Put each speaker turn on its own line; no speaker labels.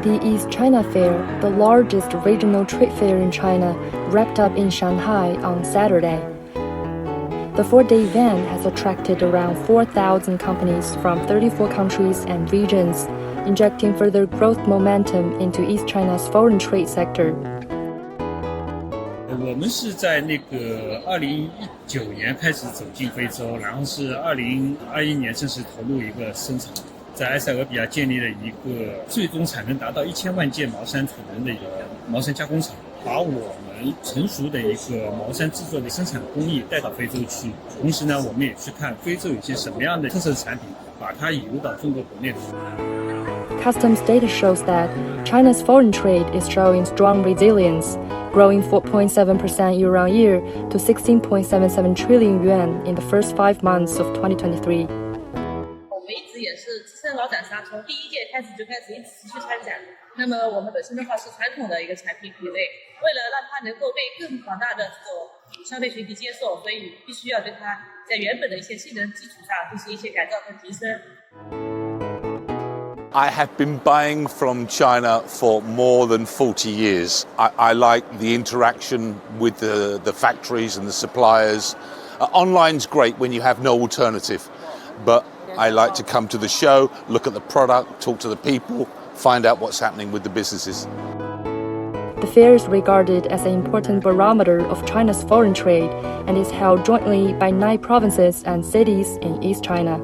The East China Fair, the largest regional trade fair in China, wrapped up in Shanghai on Saturday. The 4-day event has attracted around 4,000 companies from 34 countries and regions, injecting further growth momentum into East China's foreign trade sector.
我们是在2019年开始走进非洲，然后是2021年正式投入一个生产，在埃塞俄比亚建立了一个最终产能达到1000万件毛衫产能的一个毛衫加工厂，把我们成熟的一个毛衫制作的生产工艺带到非洲去。同时呢，我们也去看非洲有些什么样的特色产品，把它引入到中国国内。
Customs data shows that China's foreign trade is showing strong resilience, growing 4.7% year-on-year to 16.77 trillion yuan in the first 5 months of 2023.
我们一直也是资深老展商，从第1届开始就开始一直持续参展。那么我们本身的话是传统的一个产品品类，为了让它能够被更广大的这种消费群体接受，所以必须要对它在原本的一些性能基础上进行一些改造和提升。
I have been buying from China for more than 40 years. I like the interaction with the factories and the suppliers. Online's great when you have no alternative, but I like to come to the show, look at the product, talk to the people, find out what's happening with the businesses.
The fair is regarded as an important barometer of China's foreign trade and is held jointly by 9 provinces and cities in East China.